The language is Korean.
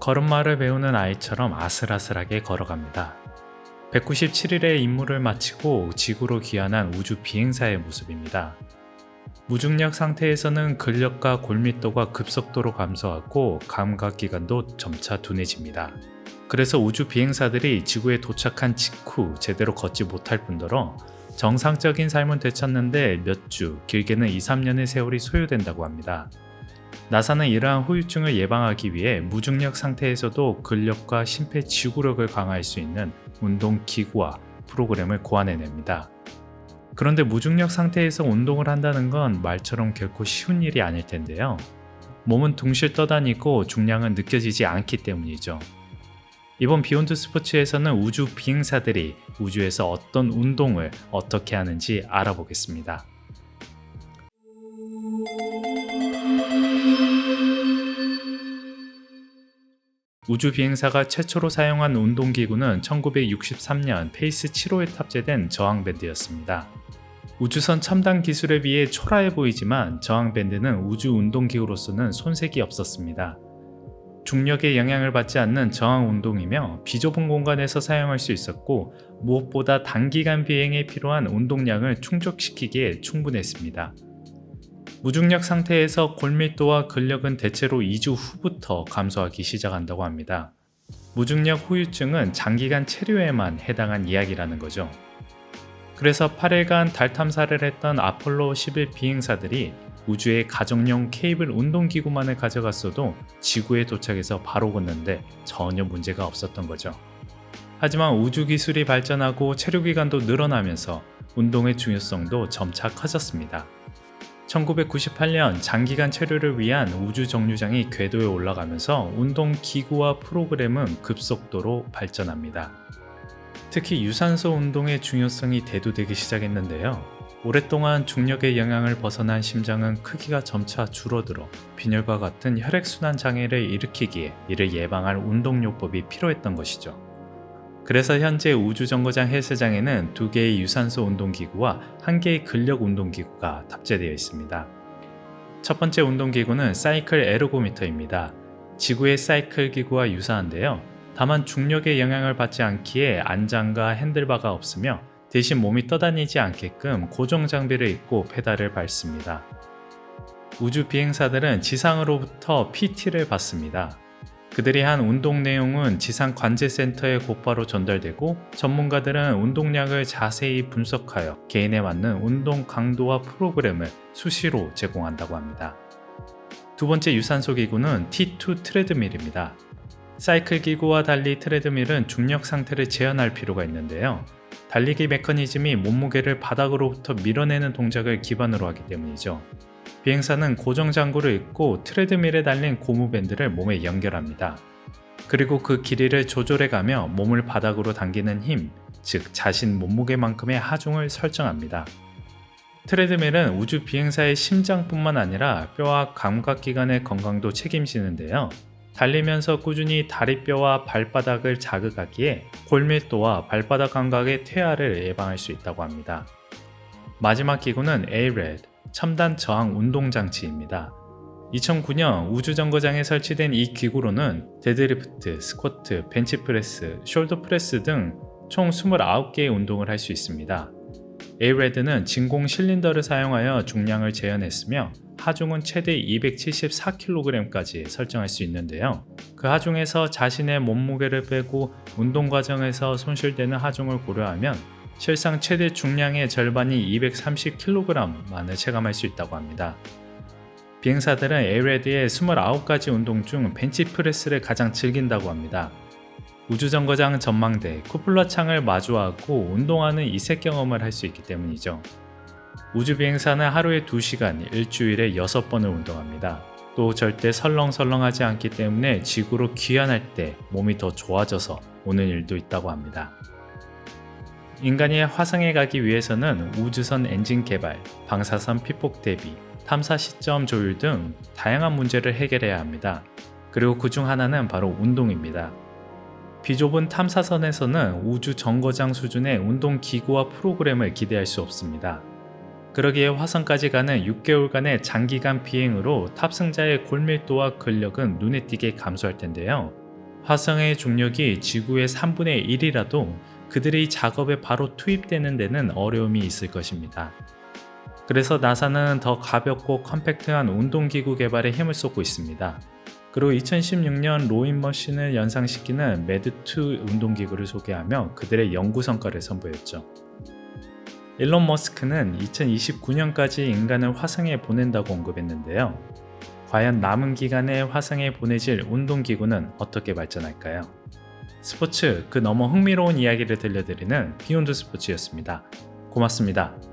걸음마를 배우는 아이처럼 아슬아슬하게 걸어갑니다. 197일의 임무를 마치고 지구로 귀환한 우주 비행사의 모습입니다. 무중력 상태에서는 근력과 골밀도가 급속도로 감소하고 감각기관도 점차 둔해집니다. 그래서 우주 비행사들이 지구에 도착한 직후 제대로 걷지 못할 뿐더러 정상적인 삶은 되찾는데 몇 주, 길게는 2, 3년의 세월이 소요된다고 합니다. 나사는 이러한 후유증을 예방하기 위해 무중력 상태에서도 근력과 심폐지구력을 강화할 수 있는 운동기구와 프로그램을 고안해냅니다. 그런데 무중력 상태에서 운동을 한다는 건 말처럼 결코 쉬운 일이 아닐 텐데요. 몸은 둥실 떠다니고 중량은 느껴지지 않기 때문이죠. 이번 비욘드 스포츠에서는 우주 비행사들이 우주에서 어떤 운동을 어떻게 하는지 알아보겠습니다. 우주 비행사가 최초로 사용한 운동기구는 1963년 페이스 7호에 탑재된 저항밴드였습니다. 우주선 첨단 기술에 비해 초라해 보이지만 저항밴드는 우주 운동기구로서는 손색이 없었습니다. 중력의 영향을 받지 않는 저항 운동이며 비좁은 공간에서 사용할 수 있었고 무엇보다 단기간 비행에 필요한 운동량을 충족시키기에 충분했습니다. 무중력 상태에서 골밀도와 근력은 대체로 2주 후부터 감소하기 시작한다고 합니다. 무중력 후유증은 장기간 체류에만 해당한 이야기라는 거죠. 그래서 8일간 달 탐사를 했던 아폴로 11 비행사들이 우주에 가정용 케이블 운동기구만을 가져갔어도 지구에 도착해서 바로 걷는데 전혀 문제가 없었던 거죠. 하지만 우주 기술이 발전하고 체류 기간도 늘어나면서 운동의 중요성도 점차 커졌습니다. 1998년 장기간 체류를 위한 우주 정류장이 궤도에 올라가면서 운동기구와 프로그램은 급속도로 발전합니다. 특히 유산소 운동의 중요성이 대두되기 시작했는데요. 오랫동안 중력의 영향을 벗어난 심장은 크기가 점차 줄어들어 빈혈과 같은 혈액순환 장애를 일으키기에 이를 예방할 운동요법이 필요했던 것이죠. 그래서 현재 우주정거장 헬스장에는 2개의 유산소 운동기구와 1개의 근력 운동기구가 탑재되어 있습니다. 첫 번째 운동기구는 사이클 에르고미터입니다. 지구의 사이클 기구와 유사한데요. 다만 중력의 영향을 받지 않기에 안장과 핸들바가 없으며 대신 몸이 떠다니지 않게끔 고정 장비를 입고 페달을 밟습니다. 우주 비행사들은 지상으로부터 PT를 받습니다. 그들이 한 운동 내용은 지상 관제센터에 곧바로 전달되고 전문가들은 운동량을 자세히 분석하여 개인에 맞는 운동 강도와 프로그램을 수시로 제공한다고 합니다. 두 번째 유산소 기구는 T2 트레드밀입니다. 사이클 기구와 달리 트레드밀은 중력 상태를 제한할 필요가 있는데요. 달리기 메커니즘이 몸무게를 바닥으로부터 밀어내는 동작을 기반으로 하기 때문이죠. 비행사는 고정 장구를 입고 트레드밀에 달린 고무밴드를 몸에 연결합니다. 그리고 그 길이를 조절해가며 몸을 바닥으로 당기는 힘, 즉 자신 몸무게만큼의 하중을 설정합니다. 트레드밀은 우주 비행사의 심장뿐만 아니라 뼈와 감각기관의 건강도 책임지는데요. 달리면서 꾸준히 다리뼈와 발바닥을 자극하기에 골밀도와 발바닥 감각의 퇴화를 예방할 수 있다고 합니다. 마지막 기구는 ARED, 첨단 저항 운동장치입니다. 2009년 우주정거장에 설치된 이 기구로는 데드리프트, 스쿼트, 벤치프레스, 숄더프레스 등 총 29개의 운동을 할 수 있습니다. ARED는 진공 실린더를 사용하여 중량을 재현했으며 하중은 최대 274kg까지 설정할 수 있는데요. 그 하중에서 자신의 몸무게를 빼고 운동 과정에서 손실되는 하중을 고려하면 실상 최대 중량의 절반이 230kg만을 체감할 수 있다고 합니다. 비행사들은 ARED의 29가지 운동 중 벤치프레스를 가장 즐긴다고 합니다. 우주정거장 전망대, 쿠플러 창을 마주하고 운동하는 이색 경험을 할 수 있기 때문이죠. 우주비행사는 하루에 2시간, 일주일에 6번을 운동합니다. 또 절대 설렁설렁하지 않기 때문에 지구로 귀환할 때 몸이 더 좋아져서 오는 일도 있다고 합니다. 인간이 화성에 가기 위해서는 우주선 엔진 개발, 방사선 피폭 대비, 탐사 시점 조율 등 다양한 문제를 해결해야 합니다. 그리고 그중 하나는 바로 운동입니다. 비좁은 탐사선에서는 우주 정거장 수준의 운동 기구와 프로그램을 기대할 수 없습니다. 그러기에 화성까지 가는 6개월간의 장기간 비행으로 탑승자의 골밀도와 근력은 눈에 띄게 감소할 텐데요. 화성의 중력이 지구의 3분의 1이라도 그들의 작업에 바로 투입되는 데는 어려움이 있을 것입니다. 그래서 나사는 더 가볍고 컴팩트한 운동기구 개발에 힘을 쏟고 있습니다. 그리고 2016년 로잉머신을 연상시키는 매드2 운동기구를 소개하며 그들의 연구 성과를 선보였죠. 일론 머스크는 2029년까지 인간을 화성에 보낸다고 언급했는데요. 과연 남은 기간에 화성에 보내질 운동기구는 어떻게 발전할까요? 스포츠 그 너머 흥미로운 이야기를 들려드리는 비욘드 스포츠였습니다. 고맙습니다.